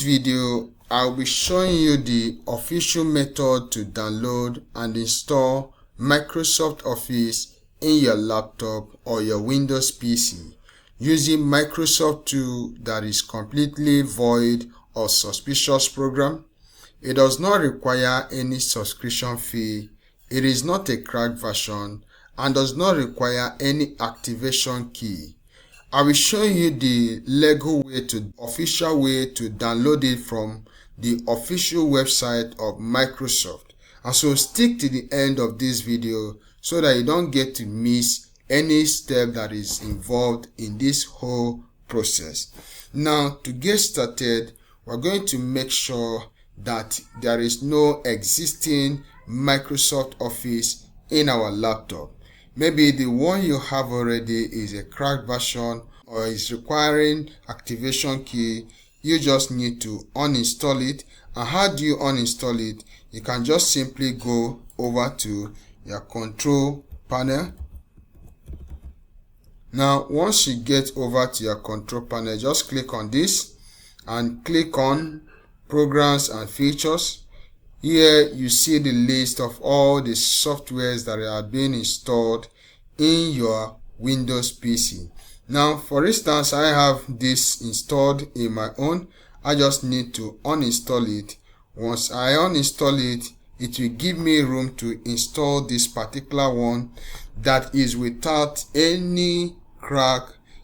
video, I'll be showing you the official method to download and install Microsoft Office in your laptop or your Windows PC using Microsoft tool that is completely void of suspicious program. It does not require any subscription fee. It is not a cracked version and does not require any activation key. I will show you the official way to download it from the official website of Microsoft. And so stick to the end of this video so that you don't get to miss any step that is involved in this whole process. Now, to get started, we're going to make sure that there is no existing Microsoft Office in our laptop. Maybe the one you have already is a cracked version or is requiring activation key. You just need to uninstall it. And how do you uninstall it? You can just simply go over to your control panel. Now, once you get over to your control panel, just click on this and click on Programs and Features. Here you see the list of all the softwares that are being installed in your Windows PC. Now, for instance, I have this installed in my own. I just need to uninstall it. Once I uninstall it, it will give me room to install this particular one that is without any crack.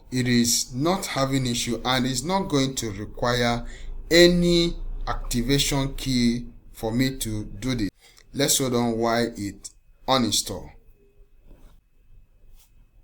It is not having issue and is not going to require any activation key for me to do this. Let's hold on while it uninstall.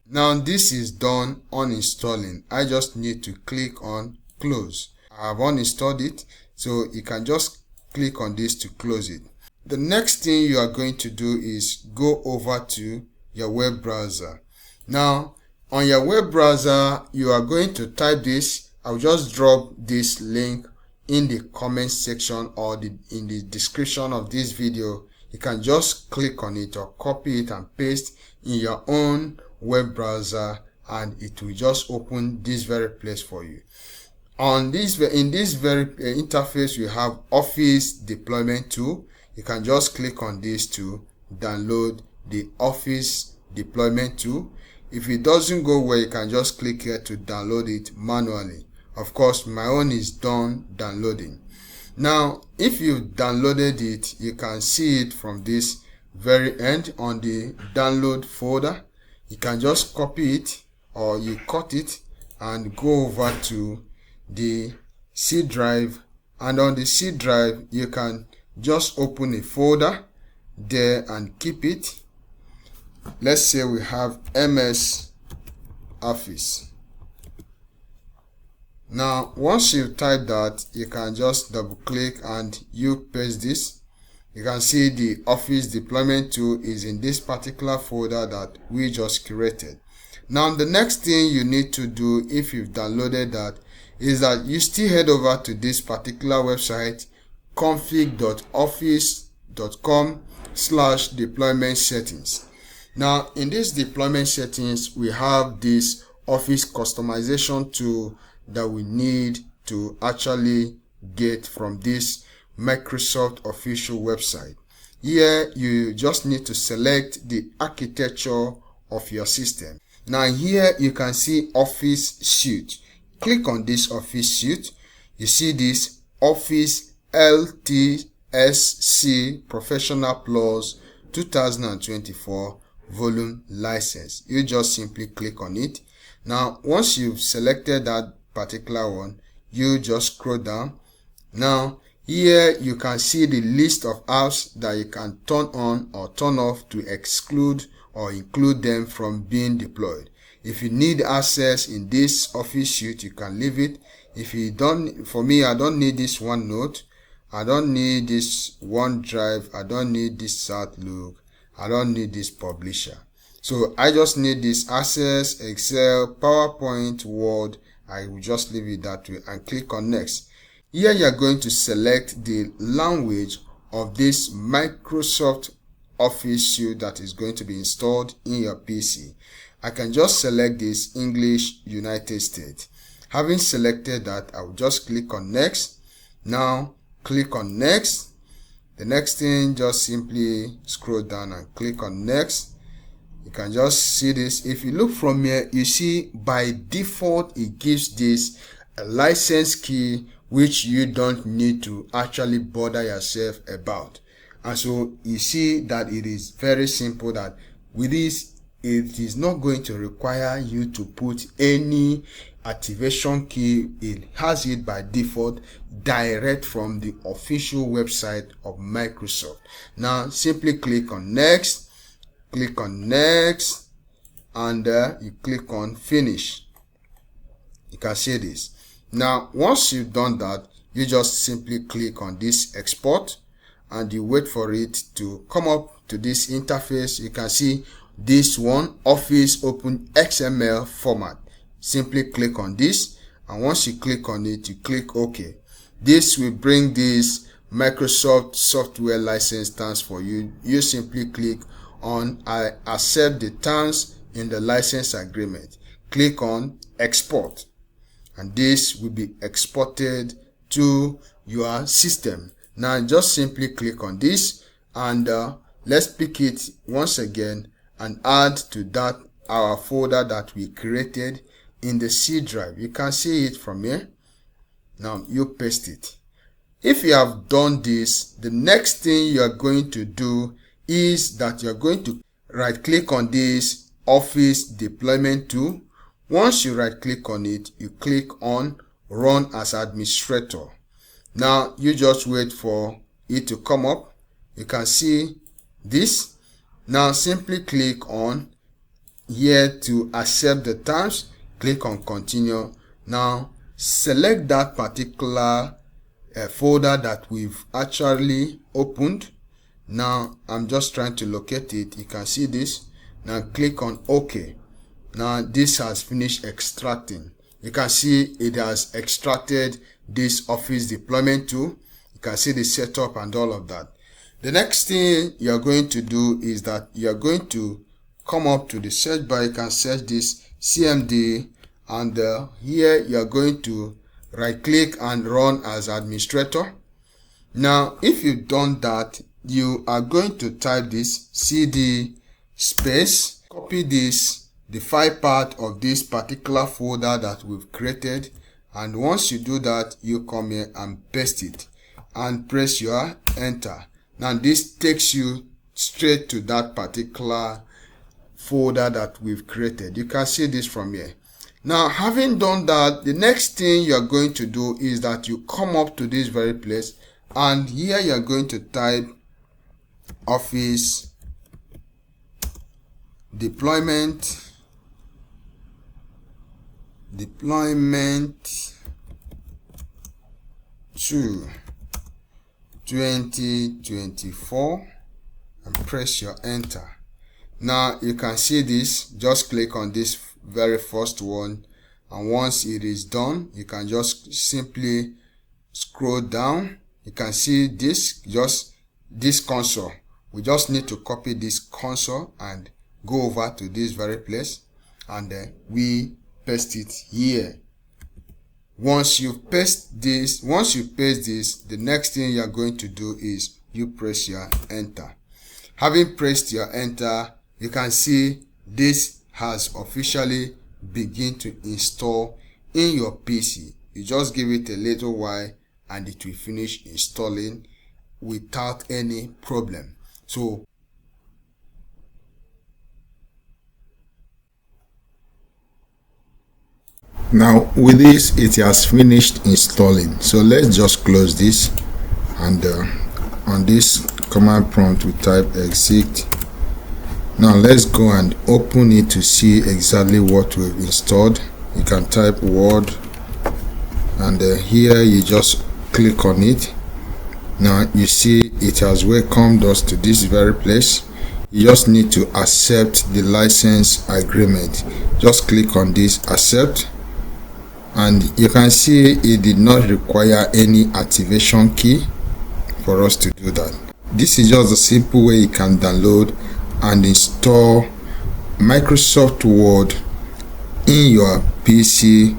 Now this is done uninstalling. I just need to click on close. I have uninstalled it, so you can just click on this to close it. The next thing you are going to do is go over to your web browser. Now on your web browser, you are going to type this. I'll just drop this link in the comment section or in the description of this video. You can just click on it or copy it and paste in your own web browser and it will just open this very place for you. In this very interface, you have Office Deployment Tool. You can just click on this to download the Office Deployment Tool. If it doesn't go well, you can just click here to download it manually. Of course, my own is done downloading. Now, if you've downloaded it, you can see it from this very end on the download folder. You can just copy it or you cut it and go over to the C drive. And on the C drive, you can just open a folder there and keep it. Let's say we have MS Office. Now, once you type that, you can just double click and you paste this. You can see the Office Deployment Tool is in this particular folder that we just created. Now, the next thing you need to do if you've downloaded that is that you still head over to this particular website, config.office.com/deployment settings. Now, in this deployment settings, we have this Office customization tool that we need to actually get from this Microsoft official website. Here you just need to select the architecture of your system. Now here you can see Office Suite. Click on this Office Suite. You see this Office LTSC Professional Plus 2024 volume license. You just simply click on it. Now once you've selected that particular one, you just scroll down. Now here you can see the list of apps that you can turn on or turn off to exclude or include them from being deployed. If you need access in this Office Suite, you can leave it. If you don't, for me, I don't need this OneNote, I don't need this OneDrive, I don't need this Outlook, I don't need this Publisher. So I just need this Access, Excel, PowerPoint, Word. I will just leave it that way and click on Next. Here you are going to select the language of this Microsoft Office suite that is going to be installed in your PC. I can just select this English United States. Having selected that, I will just click on Next. Now click on next. The next thing, just simply scroll down and click on next. You can just see this. If you look from here, you see by default it gives this a license key which you don't need to actually bother yourself about. And so you see that it is very simple, that with this it is not going to require you to put any activation key. It has it by default direct from the official website of Microsoft. Now simply click on next. Click on next, and you click on finish. You can see this. Now once you've done that, you just simply click on this export and you wait for it to come up to this interface. You can see this one, Office Open XML format. Simply click on this, and once you click on it, you click OK. This will bring this Microsoft software license terms for you. You simply click on I accept the terms in the license agreement. Click on export, and this will be exported to your system. Now just simply click on this, and let's pick it once again and add to that our folder that we created in the C drive. You can see it from here. Now you paste it. If you have done this, the next thing you are going to do is that you're going to right click on this Office deployment tool. Once you right click on it, you click on run as administrator. Now you just wait for it to come up. You can see this. Now simply click on here to accept the terms. Click on continue. Now select that particular folder that we've actually opened. Now I'm just trying to locate it. You can see this. Now click on OK. Now this has finished extracting. You can see it has extracted this Office deployment tool. You can see the setup and all of that. The next thing you're going to do is that you're going to come up to the search bar. You can search this CMD, and here you're going to right click and run as administrator. Now if you've done that, you are going to type this cd space, copy this, the file part of this particular folder that we've created, and once you do that, you come here and paste it and press your enter. Now this takes you straight to that particular folder that we've created. You can see this from here. Now having done that, the next thing you're going to do is that you come up to this very place, and here you're going to type Office deployment 2 2024 and press your enter. Now you can see this. Just click on this very first one, and once it is done, you can just simply scroll down. You can see this, just this console. We just need to copy this console and go over to this very place, and we paste it here. Once you paste this, the next thing you are going to do is you press your enter. Having pressed your enter, you can see this has officially begin to install in your PC. You just give it a little while and it will finish installing without any problem. So now with this, it has finished installing. So let's just close this, and on this command prompt we type exit. Now let's go and open it to see exactly what we've installed. You can type Word, and here you just click on it. Now you see it has welcomed us to this very place. You just need to accept the license agreement. Just click on this accept, and you can see it did not require any activation key for us to do that. This is just a simple way you can download and install Microsoft Word in your PC